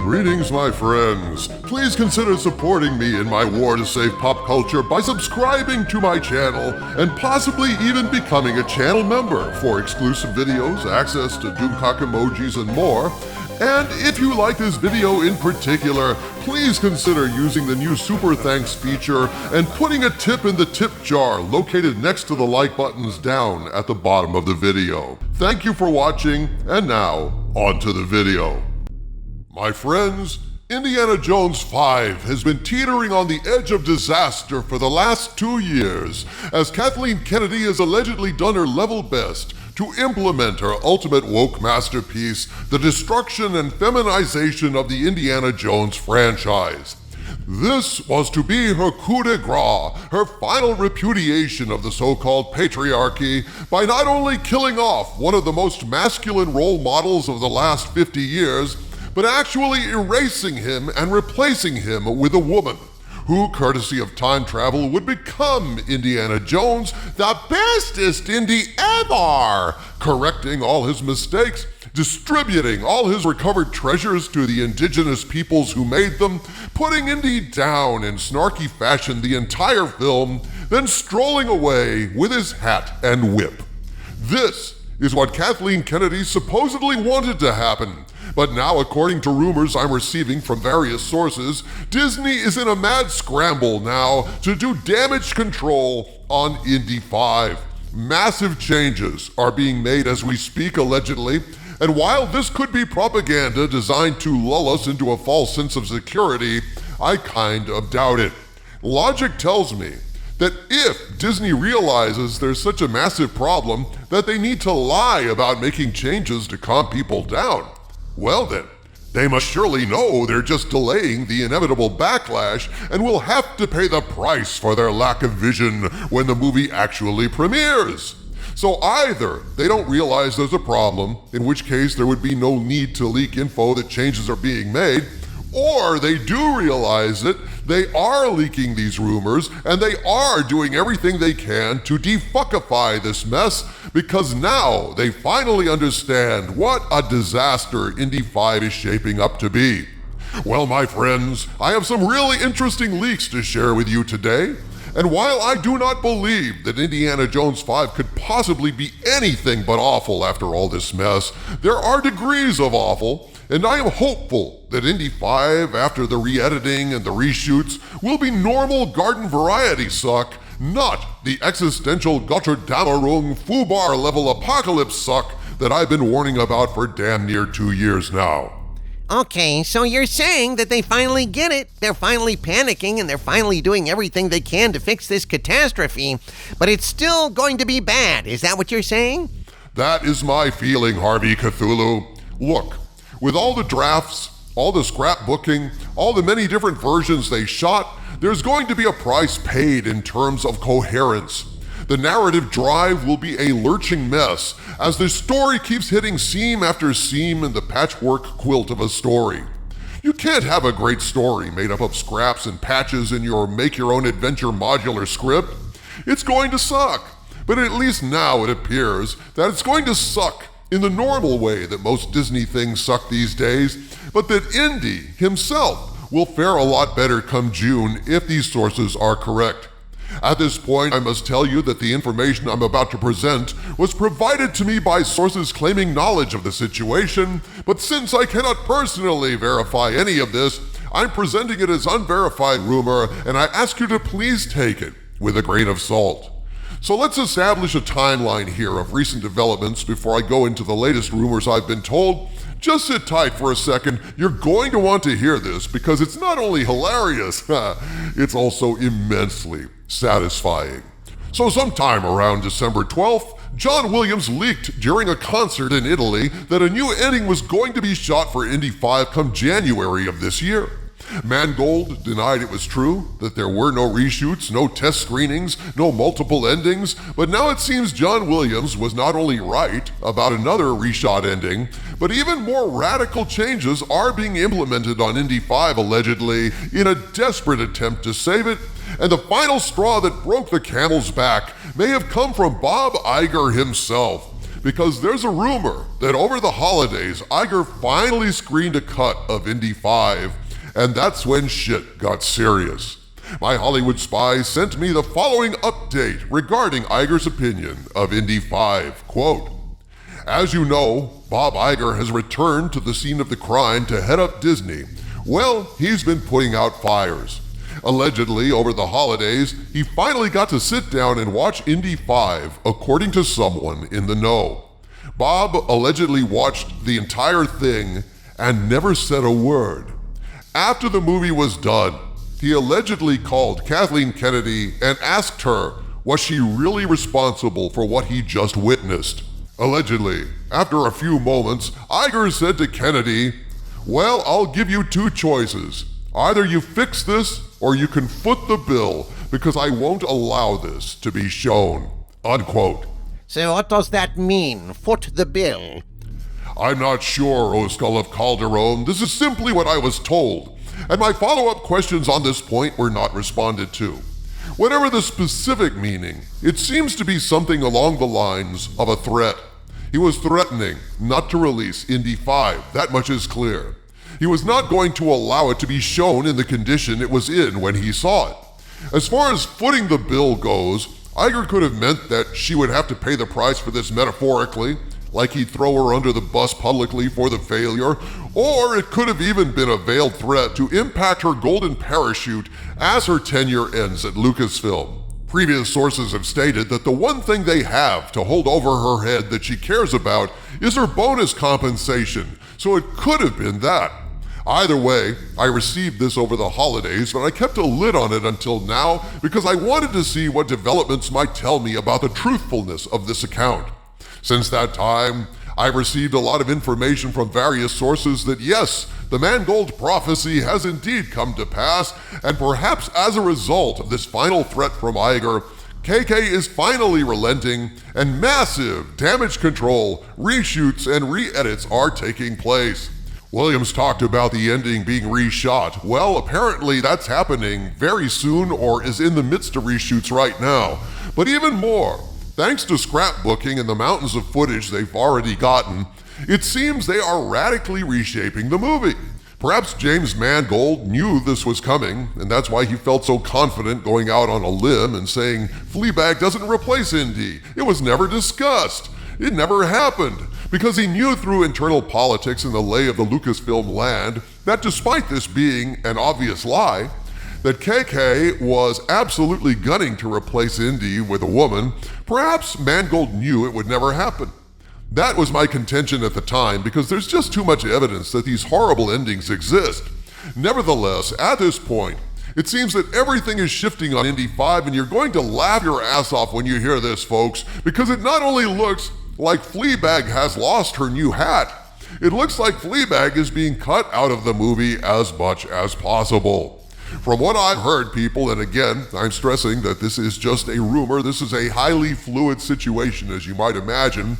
Greetings, my friends. Please consider supporting me in my war to save pop culture by subscribing to my channel and possibly even becoming a channel member for exclusive videos, access to Doomcock emojis, and more. And if you like this video in particular, please consider using the new Super Thanks feature and putting a tip in the tip jar located next to the like buttons down at the bottom of the video. Thank you for watching, and now, on to the video. My friends, Indiana Jones 5 has been teetering on the edge of disaster for the last 2 years, as Kathleen Kennedy has allegedly done her level best to implement her ultimate woke masterpiece, the destruction and feminization of the Indiana Jones franchise. This was to be her coup de grace, her final repudiation of the so-called patriarchy, by not only killing off one of the most masculine role models of the last 50 years, but actually erasing him and replacing him with a woman who, courtesy of time travel, would become Indiana Jones, the bestest Indy ever, correcting all his mistakes, distributing all his recovered treasures to the indigenous peoples who made them, putting Indy down in snarky fashion the entire film, then strolling away with his hat and whip. This is what Kathleen Kennedy supposedly wanted to happen. But now, according to rumors I'm receiving from various sources, Disney is in a mad scramble now to do damage control on Indy 5. Massive changes are being made as we speak, allegedly, and while this could be propaganda designed to lull us into a false sense of security, I kind of doubt it. Logic tells me that if Disney realizes there's such a massive problem that they need to lie about making changes to calm people down, well then, they must surely know they're just delaying the inevitable backlash and will have to pay the price for their lack of vision when the movie actually premieres. So either they don't realize there's a problem, in which case there would be no need to leak info that changes are being made, or they do realize it, they are leaking these rumors, and they are doing everything they can to defuckify this mess, because now they finally understand what a disaster Indy 5 is shaping up to be. Well, my friends, I have some really interesting leaks to share with you today, and while I do not believe that Indiana Jones 5 could possibly be anything but awful after all this mess, there are degrees of awful, and I am hopeful that Indy 5, after the re-editing and the reshoots, will be normal garden variety suck, not the existential Götterdämmerung foobar level apocalypse suck that I've been warning about for damn near 2 years now. Okay, so you're saying that they finally get it, they're finally panicking, and they're finally doing everything they can to fix this catastrophe, but it's still going to be bad, is that what you're saying? That is my feeling, Harvey Cthulhu. Look, with all the drafts, all the scrapbooking, all the many different versions they shot, there's going to be a price paid in terms of coherence. The narrative drive will be a lurching mess as the story keeps hitting seam after seam in the patchwork quilt of a story. You can't have a great story made up of scraps and patches in your make-your-own-adventure modular script. It's going to suck, but at least now it appears that it's going to suck in the normal way that most Disney things suck these days, but that Indy himself will fare a lot better come June if these sources are correct. At this point, I must tell you that the information I'm about to present was provided to me by sources claiming knowledge of the situation, but since I cannot personally verify any of this, I'm presenting it as unverified rumor, and I ask you to please take it with a grain of salt. So let's establish a timeline here of recent developments before I go into the latest rumors I've been told. Just sit tight for a second. You're going to want to hear this because it's not only hilarious, it's also immensely satisfying. So sometime around December 12th, John Williams leaked during a concert in Italy that a new ending was going to be shot for Indy 5 come January of this year. Mangold denied it was true, that there were no reshoots, no test screenings, no multiple endings, but now it seems John Williams was not only right about another reshot ending, but even more radical changes are being implemented on Indy 5 allegedly in a desperate attempt to save it, and the final straw that broke the camel's back may have come from Bob Iger himself. because there's a rumor that over the holidays, Iger finally screened a cut of Indy 5, and that's when shit got serious. My Hollywood spy sent me the following update regarding Iger's opinion of Indy 5. Quote, "As you know, Bob Iger has returned to the scene of the crime to head up Disney. Well, he's been putting out fires. Allegedly, over the holidays, he finally got to sit down and watch Indy 5, according to someone in the know. Bob allegedly watched the entire thing and never said a word. After the movie was done, he allegedly called Kathleen Kennedy and asked her, was she really responsible for what he just witnessed? Allegedly, after a few moments, Iger said to Kennedy, 'Well, I'll give you two choices. Either you fix this or you can foot the bill because I won't allow this to be shown.' Unquote." So what does that mean, foot the bill? "I'm not sure, O Skull of Calderon. This is simply what I was told, and my follow-up questions on this point were not responded to. Whatever the specific meaning, it seems to be something along the lines of a threat. He was threatening not to release Indy 5, that much is clear. He was not going to allow it to be shown in the condition it was in when he saw it. As far as footing the bill goes, Iger could have meant that she would have to pay the price for this metaphorically, like he'd throw her under the bus publicly for the failure, or it could have even been a veiled threat to impact her golden parachute as her tenure ends at Lucasfilm. Previous sources have stated that the one thing they have to hold over her head that she cares about is her bonus compensation, so it could have been that. Either way, I received this over the holidays, but I kept a lid on it until now because I wanted to see what developments might tell me about the truthfulness of this account. Since that time, I've received a lot of information from various sources that yes, the Mangold prophecy has indeed come to pass, and perhaps as a result of this final threat from Iger, KK is finally relenting, and massive damage control, reshoots, and re-edits are taking place. Williams talked about the ending being reshot. Well, apparently that's happening very soon or is in the midst of reshoots right now. But even more, thanks to scrapbooking and the mountains of footage they've already gotten, it seems they are radically reshaping the movie. Perhaps James Mangold knew this was coming, and that's why he felt so confident going out on a limb and saying Fleabag doesn't replace Indy. It was never discussed. It never happened. Because he knew through internal politics and the lay of the Lucasfilm land that despite this being an obvious lie, that KK was absolutely gunning to replace Indy with a woman. Perhaps Mangold knew it would never happen. That was my contention at the time because there's just too much evidence that these horrible endings exist. Nevertheless, at this point, it seems that everything is shifting on Indy 5, and you're going to laugh your ass off when you hear this, folks, because it not only looks like Fleabag has lost her new hat, it looks like Fleabag is being cut out of the movie as much as possible. From what I've heard, people, and again, I'm stressing that this is just a rumor, this is a highly fluid situation, as you might imagine,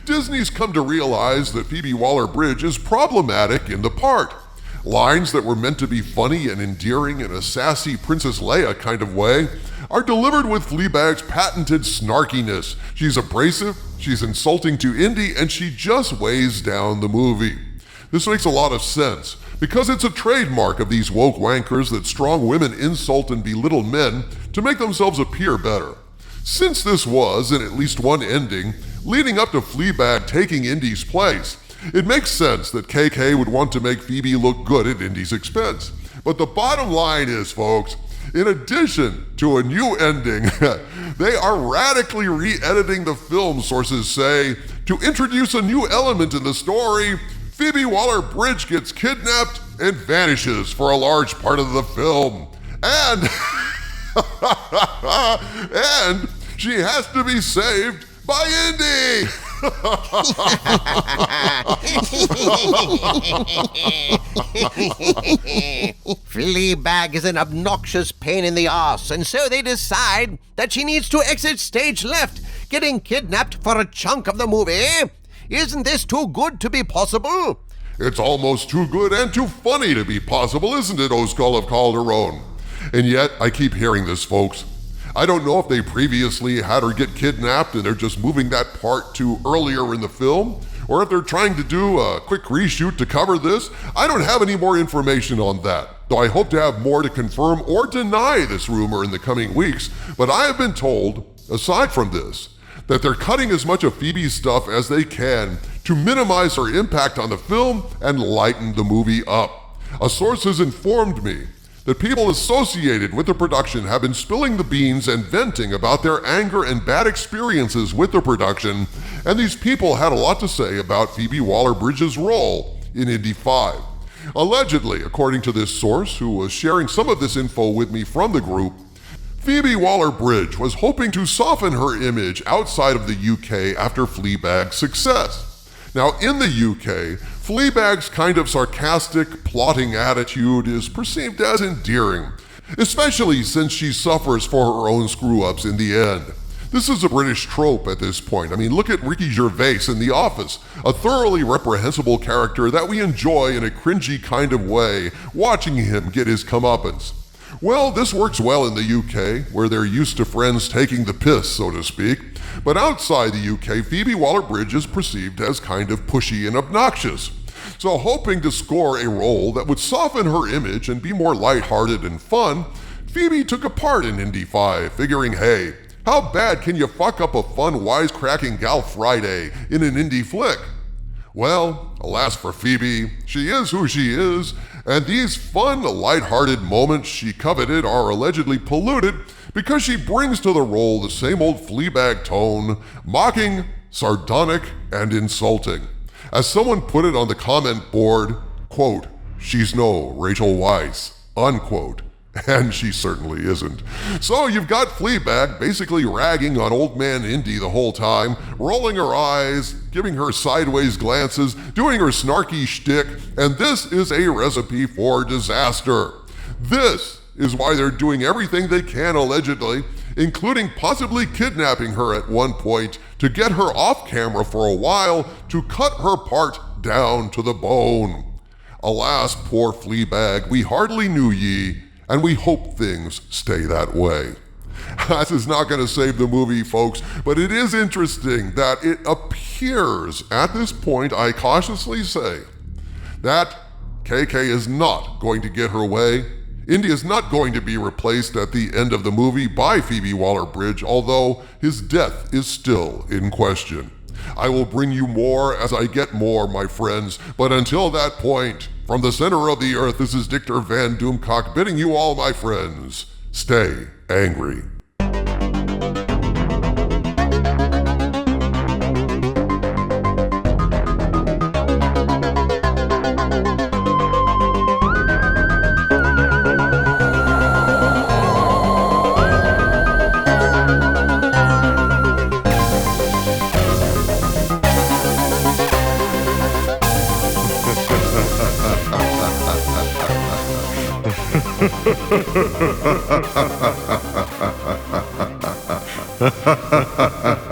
Disney's come to realize that Phoebe Waller-Bridge is problematic in the part. Lines that were meant to be funny and endearing in a sassy Princess Leia kind of way are delivered with Fleabag's patented snarkiness. She's abrasive, she's insulting to Indy, and she just weighs down the movie. This makes a lot of sense, because it's a trademark of these woke wankers that strong women insult and belittle men to make themselves appear better. Since this was, in at least one ending, leading up to Fleabag taking Indy's place, it makes sense that KK would want to make Phoebe look good at Indy's expense. But the bottom line is, folks, in addition to a new ending, they are radically re-editing the film, sources say, to introduce a new element in the story. Phoebe Waller-Bridge gets kidnapped and vanishes for a large part of the film. And, and she has to be saved by Indy! Fleabag is an obnoxious pain in the ass, and so they decide that she needs to exit stage left, getting kidnapped for a chunk of the movie. Isn't this too good to be possible? It's almost too good and too funny to be possible, isn't it, O Skull of Calderon? And yet, I keep hearing this, folks. I don't know if they previously had her get kidnapped and they're just moving that part to earlier in the film, or if they're trying to do a quick reshoot to cover this. I don't have any more information on that, though I hope to have more to confirm or deny this rumor in the coming weeks. But I have been told, aside from this, that they're cutting as much of Phoebe's stuff as they can to minimize her impact on the film and lighten the movie up. A source has informed me that people associated with the production have been spilling the beans and venting about their anger and bad experiences with the production, and these people had a lot to say about Phoebe Waller-Bridge's role in Indy 5. Allegedly, according to this source, who was sharing some of this info with me from the group, Phoebe Waller-Bridge was hoping to soften her image outside of the UK after Fleabag's success. Now, in the UK, Fleabag's kind of sarcastic, plotting attitude is perceived as endearing, especially since she suffers for her own screw-ups in the end. This is a British trope at this point. I mean, look at Ricky Gervais in The Office, a thoroughly reprehensible character that we enjoy in a cringy kind of way, watching him get his comeuppance. Well, this works well in the UK, where they're used to friends taking the piss, so to speak. But outside the UK, Phoebe Waller-Bridge is perceived as kind of pushy and obnoxious. So hoping to score a role that would soften her image and be more lighthearted and fun, Phoebe took a part in Indy 5, figuring, hey, how bad can you fuck up a fun, wisecracking gal Friday in an indie flick? Well, alas for Phoebe, she is who she is, and these fun, lighthearted moments she coveted are allegedly polluted because she brings to the role the same old Fleabag tone, mocking, sardonic, and insulting. As someone put it on the comment board, quote, she's no Rachel Weisz, unquote. And she certainly isn't. So you've got Fleabag basically ragging on old man Indy the whole time, rolling her eyes, giving her sideways glances, doing her snarky shtick, and this is a recipe for disaster. This is why they're doing everything they can, allegedly, including possibly kidnapping her at one point to get her off camera for a while to cut her part down to the bone. Alas, poor Fleabag, we hardly knew ye, and we hope things stay that way. That is not going to save the movie, folks, but it is interesting that it appears at this point, I cautiously say, that KK is not going to get her way. Indy is not going to be replaced at the end of the movie by Phoebe Waller-Bridge, although his death is still in question. I will bring you more as I get more, my friends, but until that point, from the center of the earth, this is Dictor Van Doomcock bidding you all, my friends, stay angry. Ha ha ha ha ha ha.